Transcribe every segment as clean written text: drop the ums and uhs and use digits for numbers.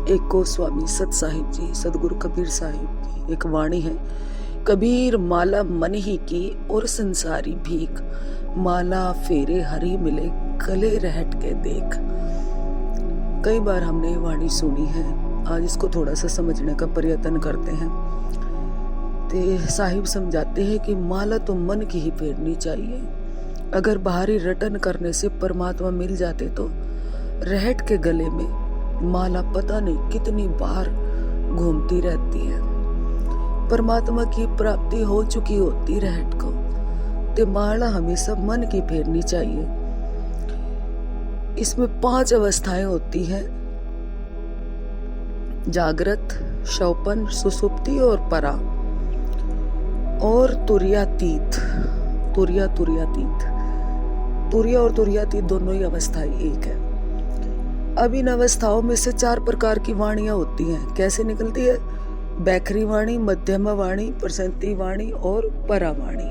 एक गोस्वामी सत साहिब जी सदगुरु कबीर साहिब की एक वाणी है। कबीर माला मन ही की और संसारी भीख, माला फेरे हरी मिले गले रहट के देख। कई बार हमने ये वाणी सुनी है, आज इसको थोड़ा सा समझने का प्रयत्न करते हैं। ते साहिब समझाते हैं कि माला तो मन की ही फेरनी चाहिए। अगर बाहरी रटन करने से परमात्मा मिल जाते तो रहट के गले में माला पता नहीं कितनी बार घूमती रहती है। परमात्मा की प्राप्ति हो चुकी होती रहट को, ते माला हमेशा मन की फेरनी चाहिए। इसमें 5 अवस्थाएं होती हैं, जागृत, शौपन, सुसुप्ति और परा और तुर्यातीत। तुर्या और तुर्यातीत दोनों ही अवस्थाएं एक है। अब इन अवस्थाओं में से 4 प्रकार की वाणियां होती हैं। कैसे निकलती है? बैखरी वाणी, मध्यमा वाणी, प्रसंति वाणी और परावाणी।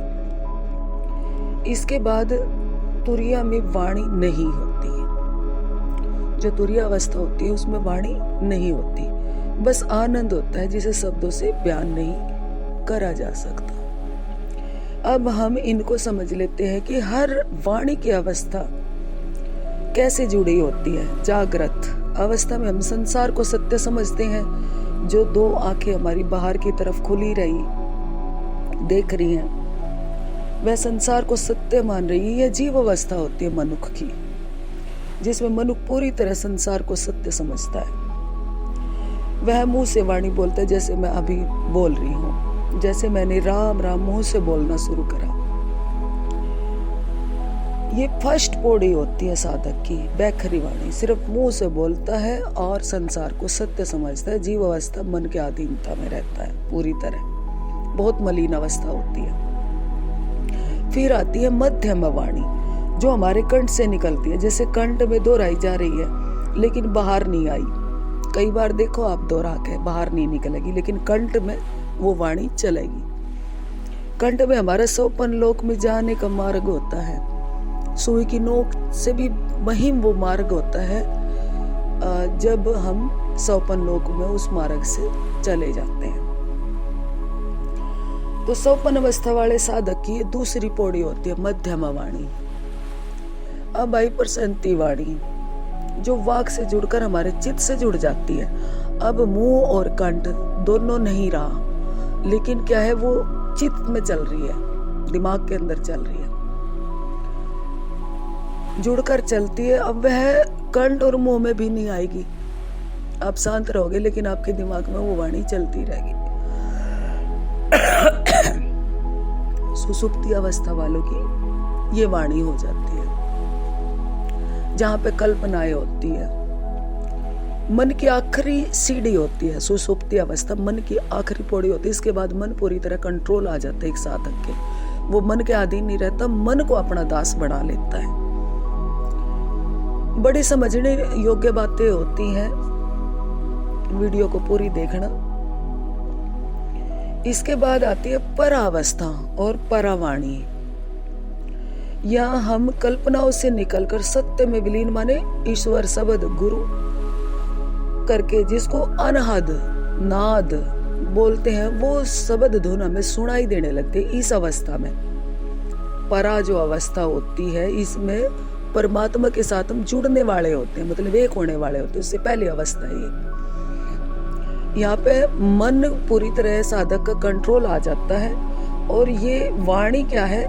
इसके बाद तुरिया में वाणी नहीं होती है। जो तुरिया अवस्था होती है उसमें वाणी नहीं होती, बस आनंद होता है जिसे शब्दों से बयान नहीं करा जा सकता। अब हम इनको समझ लेते हैं कि हर वाणी की अवस्था कैसे जुड़ी होती है। जागृत अवस्था में हम संसार को सत्य समझते हैं। जो 2 आंखें हमारी बाहर की तरफ खुली रही देख रही हैं, वह संसार को सत्य मान रही है। यह जीव अवस्था होती है मनुष्य की, जिसमें मनुष्य पूरी तरह संसार को सत्य समझता है। वह मुंह से वाणी बोलता है, जैसे मैं अभी बोल रही हूँ। जैसे मैंने राम राम मुंह से बोलना शुरू करा, ये फर्स्ट पौड़ी होती है साधक की। बैखरी वाणी सिर्फ मुंह से बोलता है और संसार को सत्य समझता है। जीव अवस्था मन के अधीनता में रहता है पूरी तरह, बहुत मलिन अवस्था होती है। फिर आती है मध्यम वाणी, जो हमारे कंठ से निकलती है। जैसे कंठ में दोहराई जा रही है लेकिन बाहर नहीं आई। कई बार देखो आप दोहरा के बाहर नहीं निकलेगी, लेकिन कंठ में वो वाणी चलेगी। कंठ में हमारा सोपन लोक में जाने का मार्ग होता है। सुई की नोक से भी महिम वो मार्ग होता है जब हम सोपन लोक में उस मार्ग से चले जाते हैं। तो सोपन अवस्था वाले साधक की दूसरी पौड़ी होती है मध्यमा वाणी। अब आई प्रसंति वाणी, जो वाक से जुड़कर हमारे चित्त से जुड़ जाती है। अब मुंह और कंठ दोनों नहीं रहा, लेकिन क्या है, वो चित्त में चल रही है, दिमाग के अंदर चल रही है, जुड़कर चलती है। अब वह कंठ और मुंह में भी नहीं आएगी। आप शांत रहोगे लेकिन आपके दिमाग में वो वाणी चलती रहेगी। सुसुप्ति अवस्था वालों की ये वाणी हो जाती है, जहां पे कल्पनाएं होती है। मन की आखिरी सीढ़ी होती है सुसुप्ति अवस्था, मन की आखिरी पौड़ी होती है। इसके बाद मन पूरी तरह कंट्रोल आ जाता है एक साधक के। वो मन के अधीन नहीं रहता, मन को अपना दास बना लेता है। बड़ी समझने योग्य बातें होती हैं, वीडियो को पूरी देखना। इसके बाद आती है परावस्था और परावाणी। यहाँ हम कल्पनाओं से निकलकर सत्य में विलीन, माने ईश्वर शब्द गुरु करके जिसको अनहद नाद बोलते हैं, वो शब्द धुन हमें सुनाई देने लगते। इस अवस्था में परा जो अवस्था होती है, इसमें परमात्मा के साथ हम जुड़ने वाले होते हैं, मतलब एक होने वाले होते हैं। उससे पहली अवस्था है ये। यहाँ पे मन पूरी तरह साधक का कंट्रोल आ जाता है। और ये वाणी क्या है,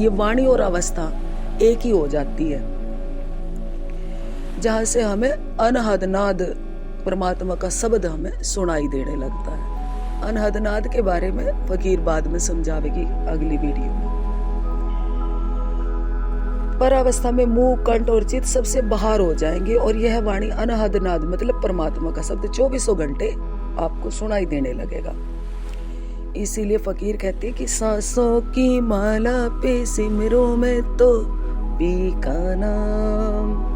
ये वाणी और अवस्था एक ही हो जाती है, जहां से हमें अनहद नाद परमात्मा का शब्द हमें सुनाई देने लगता है। अनहद नाद के बारे में फकीर बाद में समझावेगी अगली वीडियो में। परावस्था में मुंह, कंठ और चित्त सबसे बाहर हो जाएंगे और यह वाणी अनहद नाद मतलब परमात्मा का शब्द 24 घंटे आपको सुनाई देने लगेगा। इसीलिए फकीर कहते हैं कि सांसों की माला पे सिमरो में तो पी का नाम।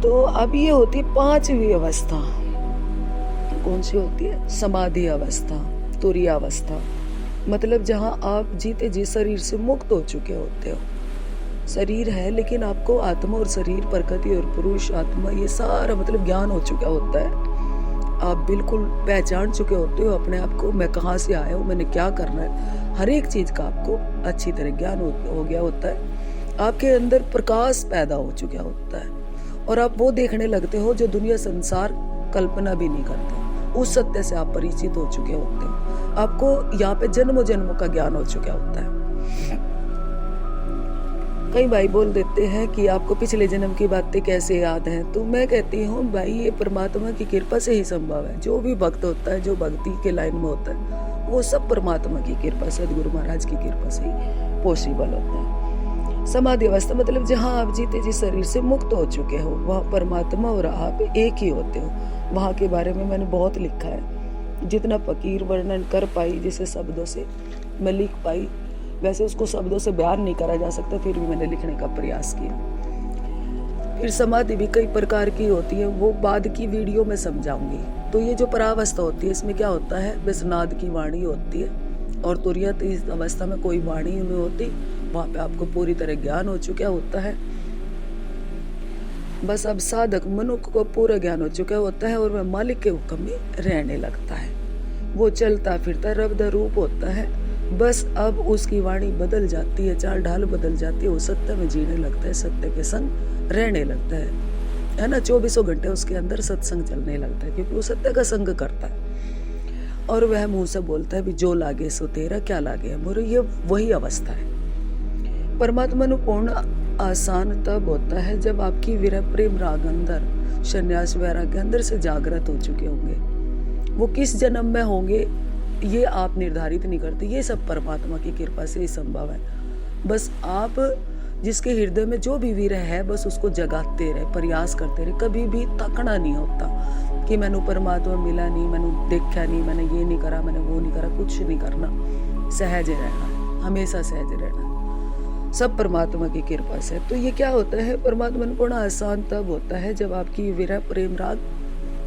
तो अब ये होती है 5वीं अवस्था। कौन सी होती है? समाधि अवस्था, तुरीयावस्था, मतलब जहां आप जीते जी शरीर से मुक्त हो चुके होते हो। शरीर है, लेकिन आपको आत्मा और शरीर, प्रकृति और पुरुष, आत्मा, ये सारा मतलब ज्ञान हो चुका होता है। आप बिल्कुल पहचान चुके होते हो अपने आप को, मैं कहाँ से आया हूँ, मैंने क्या करना है, हर एक चीज का आपको अच्छी तरह ज्ञान हो गया होता है। आपके अंदर प्रकाश पैदा हो चुका होता है और आप वो देखने लगते हो जो दुनिया संसार कल्पना भी नहीं करते। उस सत्य से आप परिचित हो चुके होते हो। आपको यहाँ पे जन्मों जन्मों का ज्ञान हो चुका होता है। कई भाई बोल देते हैं कि आपको पिछले जन्म की बातें कैसे याद हैं, तो मैं कहती हूँ भाई ये परमात्मा की कृपा से ही संभव है। जो भी भक्त होता है, जो भक्ति के लाइन में होता है, वो सब परमात्मा की कृपा, सदगुरु महाराज की कृपा से ही पॉसिबल होता है। समाधि अवस्था मतलब जहाँ आप जीते जी शरीर से मुक्त हो चुके हो, वहाँ परमात्मा और आप एक ही होते हो। वहाँ के बारे में मैंने बहुत लिखा है, जितना फकीर वर्णन कर पाई, जिसे शब्दों से मैं लिख पाई, वैसे उसको शब्दों से बयान नहीं करा जा सकता, फिर भी मैंने लिखने का प्रयास किया। फिर समाधि भी कई प्रकार की होती है, वो बाद की वीडियो में समझाऊंगी। तो ये जो परावस्था होती है, इसमें क्या होता है, बस नाद की वाणी होती है और तुरियत इस अवस्था में कोई वाणी में होती, वहां पे आपको पूरी तरह ज्ञान हो चुका होता है। बस अब साधक मनुष्य को पूरा ज्ञान हो चुका होता है और वह मालिक के हुक्म में रहने लगता है। वो चलता फिरता रब्द रूप होता है। बस अब उसकी वाणी बदल जाती है, चाल ढाल बदल जाती है, वो सत्य में जीने लगता है, सत्य के संग रहने लगता है ना। 24 घंटे उसके अंदर सत्संग चलने लगता है, क्योंकि वो सत्य का संग करता है और वह मुंह से बोलता है भी जो लागे सो तेरा, क्या लागे मोरे। ये वही अवस्था है। परमात्मा नु पूर्ण आसान तब होता है जब आपकी विरह प्रेम राग अंदर, संन्यास वैराग्य अंदर से जागृत हो चुके होंगे। वो किस जन्म में होंगे ये आप निर्धारित नहीं करते, ये सब परमात्मा की कृपा से ही संभव है। बस आप जिसके हृदय में जो भी विरह है, बस उसको जगाते रहे, प्रयास करते रहे। कभी भी तकना नहीं होता कि मैंने परमात्मा मिला नहीं, मैंने देखा नहीं, मैंने ये नहीं करा, मैंने वो नहीं करा। कुछ नहीं करना, सहज रहना है, हमेशा सहज रहना है, सब परमात्मा की कृपा से। तो ये क्या होता है, परमात्मा को पूर्ण आसान तब होता है जब आपकी विरह प्रेम राग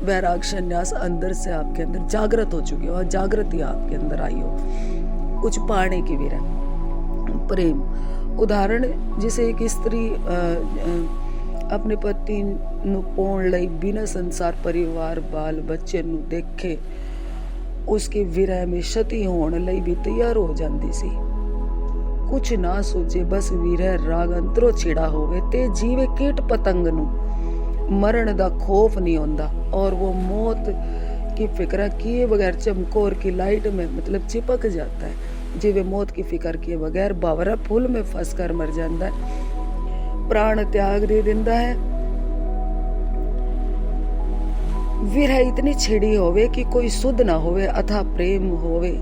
वैराग संन्यास अंदर से आपके अंदर जागृत हो चुकी हो और जागृति आपके अंदर आई हो। कुछ पाने की विरह प्रेम, उदाहरण जिसे एक स्त्री अपने पति नु पाउण लई बिना संसार परिवार बाल बच्चे नु देखे उसके विरह में क्षति होने लई भी तैयार हो जाती सी। कुछ ना सोचे, बस विरह राग अंतरो छिड़ा होवे ते जीवे कीट पतंग नु मरण दा खौफ नहीं होंदा और वो मौत की फिक्र किए बगैर चमकोर की लाइट में मतलब चिपक जाता है। जिवे मौत की फिक्र किए बगैर बावरा फूल में फंस कर मर जाता है, प्राण त्याग दे देता है। विरह इतनी छिड़ी होवे कि कोई सुध ना होवे, अथा प्रेम होवे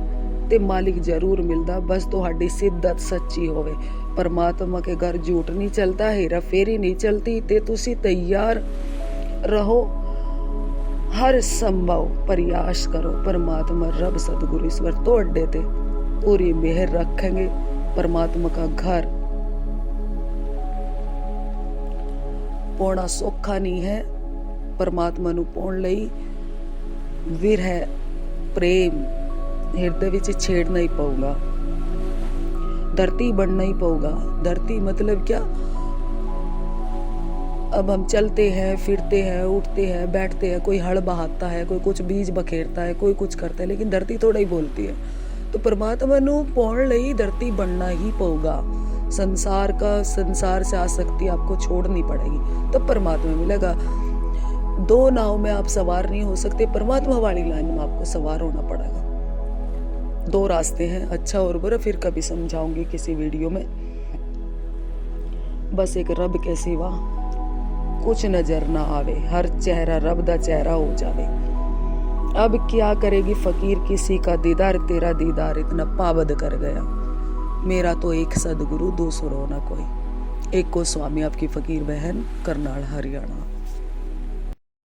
ते मालिक जरूर मिलदा, बस तुहाडी सिद्धत सच्ची होवे। परमात्मा के घर झूठ नहीं चलता, हेरा फेरी नहीं चलती, ते तुसी तैयार रहो, हर संभव प्रयास करो। परमात्मा रब सदगुरु ईश्वर तो अड्डे थे पूरी मेहर रखेंगे। परमात्मा का घर पौना सौखा नहीं है। परमात्मा नु पाउण लई विरह प्रेम हृदय विच छेड़ना ही पऊगा, धरती बनना ही पऊगा। धरती मतलब क्या, अब हम चलते हैं, फिरते हैं, उठते हैं, बैठते हैं, कोई हल बहाता है, कोई कुछ बीज बखेरता है, कोई कुछ करता है, लेकिन धरती थोड़ा ही बोलती है। तो परमात्मा नु पाउण लई धरती बनना ही पऊगा। संसार से आसक्ति आपको छोड़नी पड़ेगी, तब परमात्मा मिलेगा। दो नाव में आप सवार नहीं हो सकते, परमात्मा वाली लाइन में आपको सवार होना पड़ेगा। दो रास्ते हैं, अच्छा और बुरा, फिर कभी समझाऊंगी किसी वीडियो में। बस एक रब के सिवा कुछ नजर ना आवे, हर चेहरा रब दा चेहरा हो जावे। अब क्या करेगी फकीर, किसी का दीदार, तेरा दीदार इतना पाबद कर गया। मेरा तो एक सदगुरु, दूसरों ना कोई। एक को स्वामी आपकी फकीर बहन, करनाल हरियाणा।